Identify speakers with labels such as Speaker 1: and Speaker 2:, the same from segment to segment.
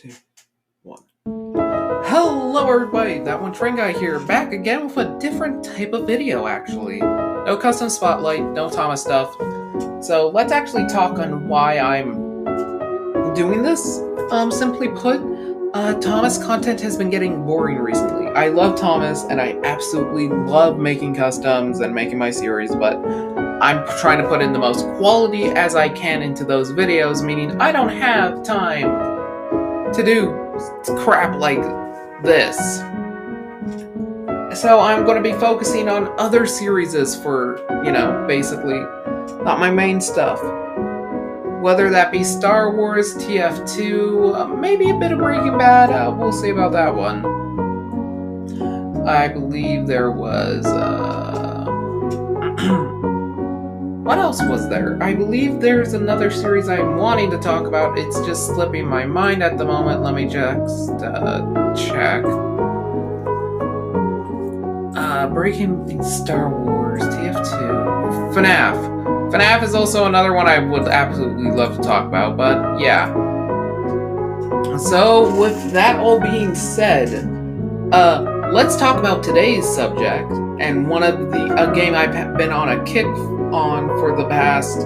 Speaker 1: 2, 1. Hello everybody, that one train guy here, back again with a different type of video actually. No custom spotlight, no Thomas stuff. So let's actually talk on why I'm doing this. Simply put, Thomas content has been getting boring recently. I love Thomas and I absolutely love making customs and making my series, but I'm trying to put in the most quality as I can into those videos, meaning I don't have time to do crap like this. So I'm going to be focusing on other series for, basically not my main stuff. Whether that be Star Wars, TF2, maybe a bit of Breaking Bad, we'll see about that one. I believe there was, what else was there? I believe there's another series I'm wanting to talk about. It's just slipping my mind at the moment. Let me just check. Breaking Star Wars, TF2, FNAF. FNAF is also another one I would absolutely love to talk about, but yeah. So with that all being said, let's talk about today's subject, and a game I've been on a kick on for the past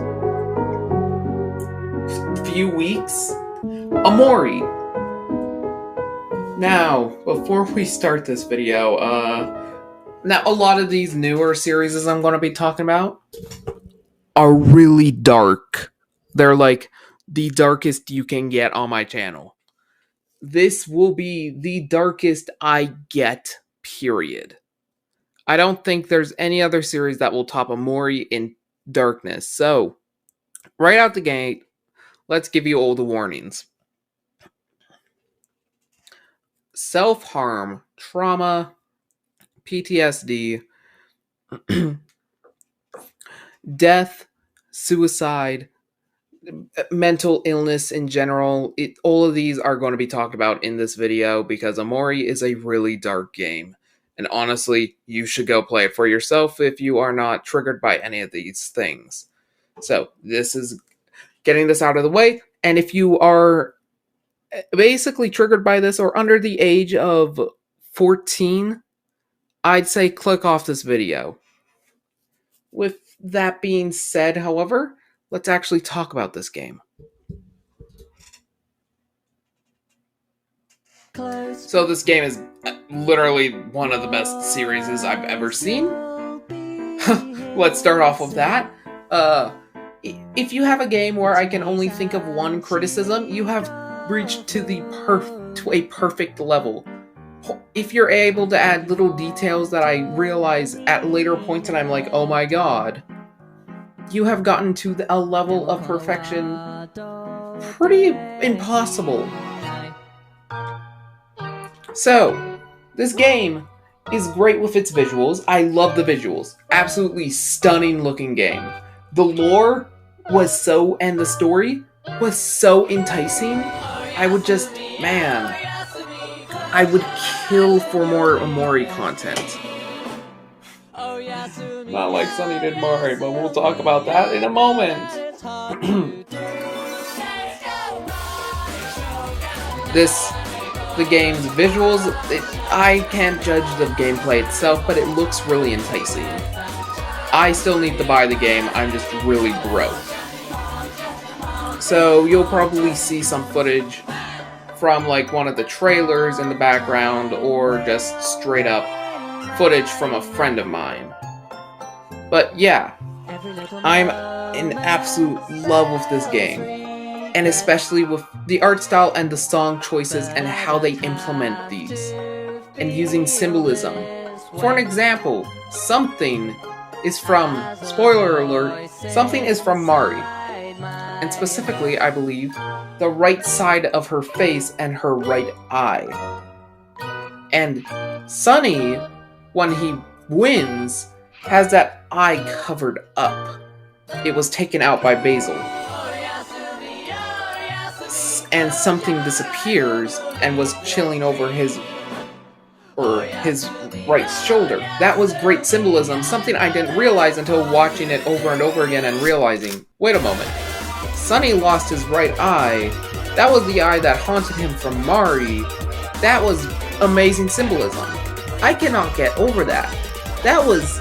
Speaker 1: few weeks, OMORI. Now, before we start this video, now a lot of these newer series I'm going to be talking about are really dark. They're like the darkest you can get on my channel. This will be the darkest I get, period. I don't think there's any other series that will top OMORI in darkness. So, right out the gate, let's give you all the warnings. Self-harm, trauma, PTSD, death, suicide, mental illness in general, all of these are going to be talked about in this video because OMORI is a really dark game. And honestly, you should go play it for yourself if you are not triggered by any of these things. So, this is getting this out of the way. And if you are basically triggered by this or under the age of 14, I'd say click off this video. With that being said, however, let's actually talk about this game. So this game is literally one of the best series I've ever seen. Let's start off with that. If you have a game where I can only think of one criticism, you have reached to a perfect level. If you're able to add little details that I realize at later points and I'm like, oh my god, you have gotten to a level of perfection pretty impossible. So, this game is great with its visuals. I love the visuals. Absolutely stunning looking game. The lore was and the story was so enticing. I would just, I would kill for more OMORI content. Not like Sunny did Mari, but we'll talk about that in a moment. The game's visuals, I can't judge the gameplay itself, but it looks really enticing. I still need to buy the game, I'm just really broke. So you'll probably see some footage from like one of the trailers in the background, or just straight up footage from a friend of mine. But yeah, I'm in absolute love with this game, and especially with the art style and the song choices and how they implement these, and using symbolism. For an example, something is from, spoiler alert, something is from Mari, and specifically, I believe, the right side of her face and her right eye. And Sunny, when he wins, has that eye covered up. It was taken out by Basil. And something disappears and was chilling over his right shoulder. That was great symbolism, something I didn't realize until watching it over and over again and realizing, wait a moment, Sunny lost his right eye That was the eye that haunted him from Mari. That was amazing symbolism. I cannot get over that. That was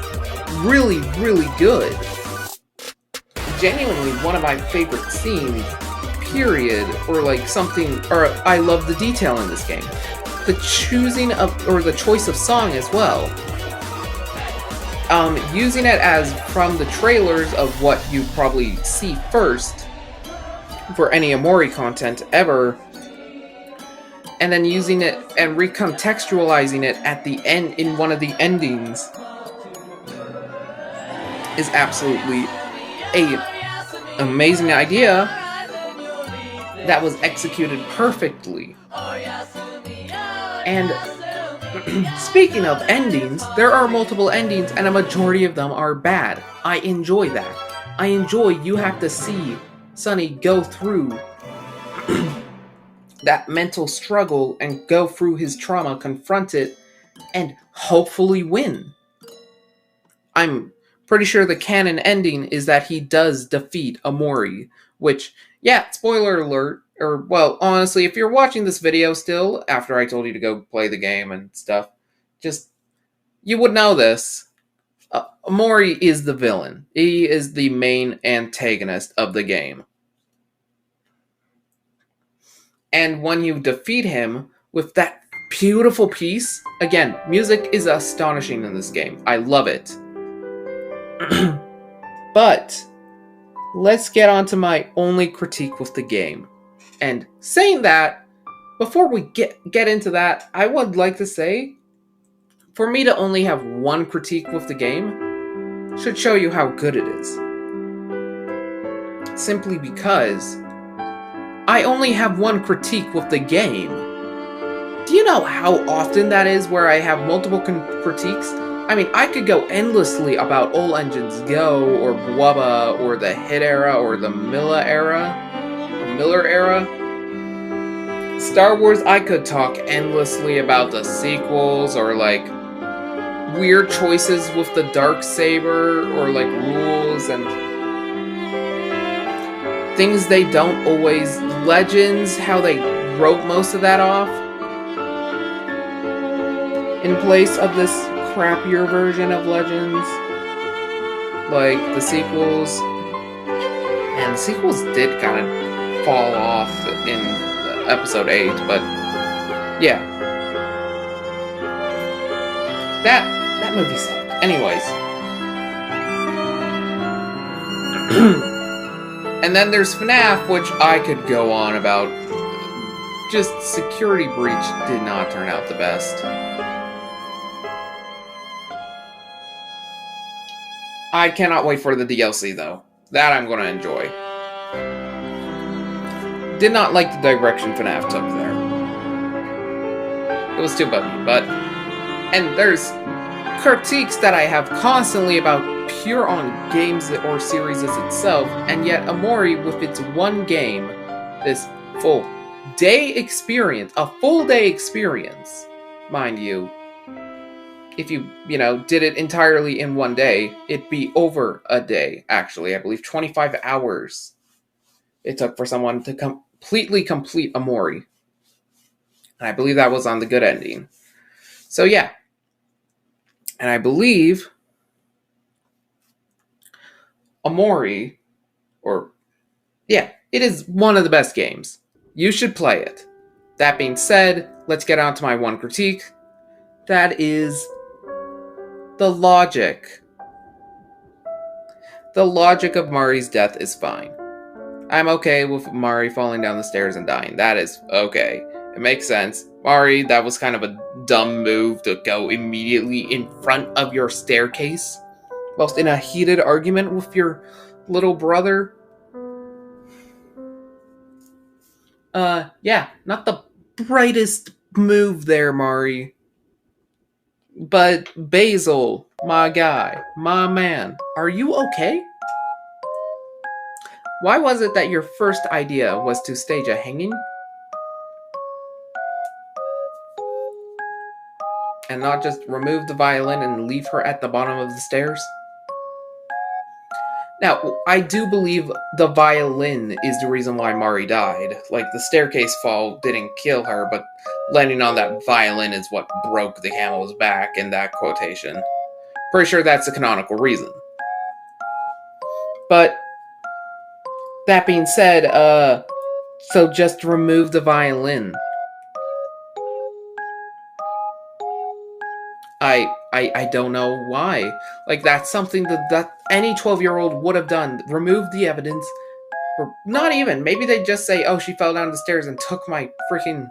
Speaker 1: really, really good. Genuinely one of my favorite scenes, period, or like something, or I love the detail in this game. The choosing of, or the choice of song as well. Using it as from the trailers of what you probably see first for any OMORI content ever, and then using it and recontextualizing it at the end in one of the endings is absolutely a amazing idea that was executed perfectly. And speaking of endings, there are multiple endings and a majority of them are bad. I enjoy that. I enjoy you have to see Sunny go through that mental struggle and go through his trauma, confront it, and hopefully win. I'm pretty sure the canon ending is that he does defeat OMORI, which, yeah, spoiler alert, or, well, honestly, if you're watching this video still, after I told you to go play the game and stuff, just, you would know this. OMORI is the villain. He is the main antagonist of the game. And when you defeat him with that beautiful piece, again, music is astonishing in this game. I love it. But let's get on to my only critique with the game. And saying that, before we get into that, I would like to say, for me to only have one critique with the game should show you how good it is. Simply because I only have one critique with the game. Do you know how often that is where I have multiple critiques? I mean, I could go endlessly about All Engines Go, or Bwubba, or the Hit era, or the Miller era. Star Wars, I could talk endlessly about the sequels, or like weird choices with the Darksaber, or like rules and things they don't always, Legends, how they wrote most of that off in place of this crappier version of Legends, like the sequels. And the sequels did kind of fall off in episode 8, but yeah, that movie sucked. Anyways. And then there's FNAF, which I could go on about. Just Security Breach did not turn out the best. I cannot wait for the DLC, though. That I'm going to enjoy. Did not like the direction FNAF took there. It was too buggy, but... And there's critiques that I have constantly about pure on games or series itself, and yet OMORI, with its one game, this full day experience, a full day experience, mind you, if you did it entirely in one day, it'd be over a day, actually. I believe 25 hours it took for someone to completely complete OMORI. And I believe that was on the good ending. So yeah. And I believe OMORI, it is one of the best games. You should play it. That being said, let's get on to my one critique. That is the logic. The logic of Mari's death is fine. I'm okay with Mari falling down the stairs and dying. That is okay. It makes sense. Mari, that was kind of a dumb move to go immediately in front of your staircase whilst in a heated argument with your little brother. Yeah, not the brightest move there, Mari. But Basil, my guy, my man, are you okay? Why was it that your first idea was to stage a hanging? And not just remove the violin and leave her at the bottom of the stairs? Now, I do believe the violin is the reason why Mari died. Like, the staircase fall didn't kill her, but landing on that violin is what broke the camel's back in that quotation. Pretty sure that's the canonical reason. But, that being said, so just remove the violin. I don't know why. Like, that's something that any 12-year-old would have done. Remove the evidence. Or not even. Maybe they just say, oh, she fell down the stairs and took my freaking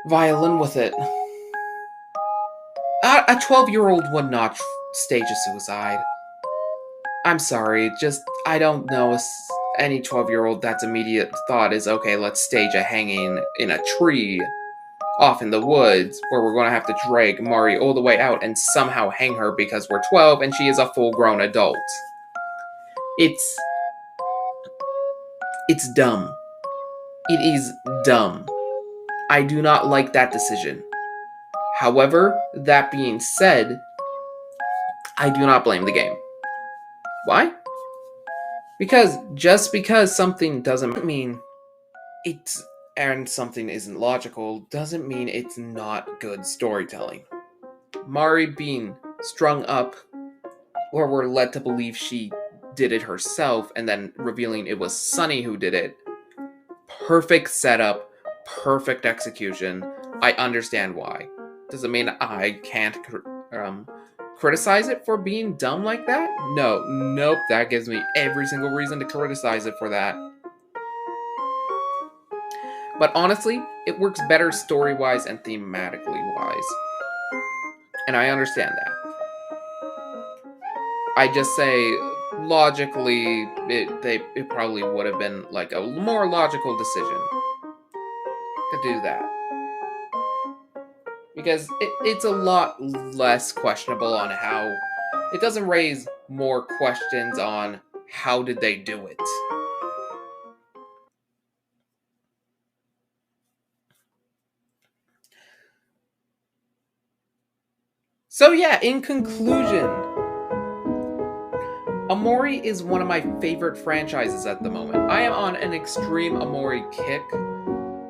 Speaker 1: violin with it. A 12-year-old would not stage a suicide. I'm sorry, just, I don't know any 12-year-old that's immediate thought is, okay, let's stage a hanging in a tree off in the woods where we're going to have to drag Mari all the way out and somehow hang her because we're 12 and she is a full-grown adult. It's dumb. It is dumb. I do not like that decision. However, that being said, I do not blame the game. Why? Because just because something doesn't mean it's and something isn't logical doesn't mean it's not good storytelling. Mari being strung up, or we're led to believe she did it herself, and then revealing it was Sunny who did it. Perfect setup, perfect execution. I understand why. Does it mean I can't criticize it for being dumb like that? No, nope, that gives me every single reason to criticize it for that. But honestly, it works better story-wise and thematically-wise. And I understand that. I just say, logically, it probably would have been like a more logical decision to do that. Because it's a lot less questionable on how... It doesn't raise more questions on how did they do it. So yeah, in conclusion, OMORI is one of my favorite franchises at the moment. I am on an extreme OMORI kick,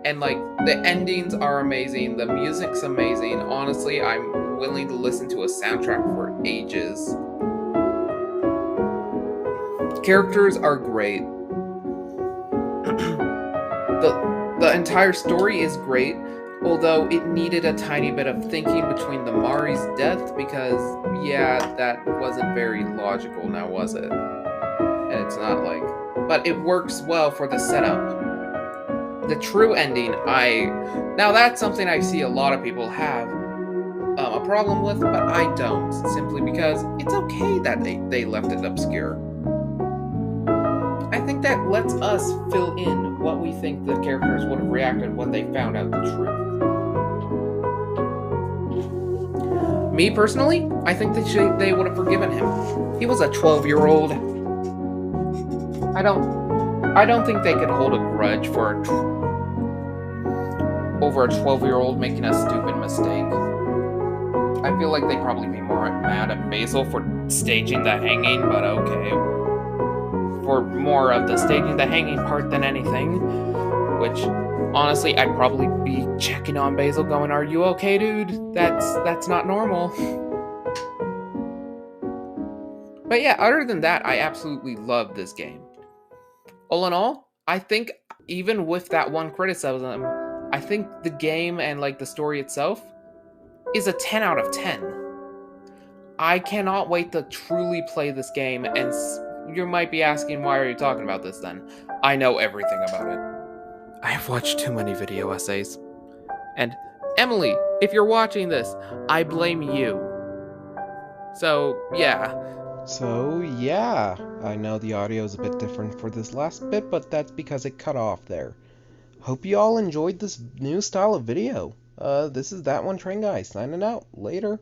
Speaker 1: and like, the endings are amazing, the music's amazing. Honestly, I'm willing to listen to a soundtrack for ages. Characters are great. The entire story is great, although it needed a tiny bit of thinking between the Mari's death, because, yeah, that wasn't very logical now, was it? And it's not like... But it works well for the setup. The true ending, now that's something I see a lot of people have a problem with, but I don't, simply because it's okay that they left it obscure. I think that lets us fill in what we think the characters would have reacted when they found out the truth. Me personally, I think that they would have forgiven him. He was a 12-year-old. I don't think they could hold a grudge for over a 12-year-old making a stupid mistake. I feel like they'd probably be more mad at Basil for staging the hanging, but okay. For more of the staging the hanging part than anything, which honestly I'd probably be checking on Basil going, are you okay, dude? That's not normal. But yeah, other than that, I absolutely love this game. All in all, I think even with that one criticism, I think the game and like the story itself is a 10 out of 10. I cannot wait to truly play this game, and you might be asking, why are you talking about this then? I know everything about it. I have watched too many video essays. And Emily, if you're watching this, I blame you. So, yeah.
Speaker 2: I know the audio is a bit different for this last bit, but that's because it cut off there. Hope you all enjoyed this new style of video. This is That One Train Guy, signing out. Later.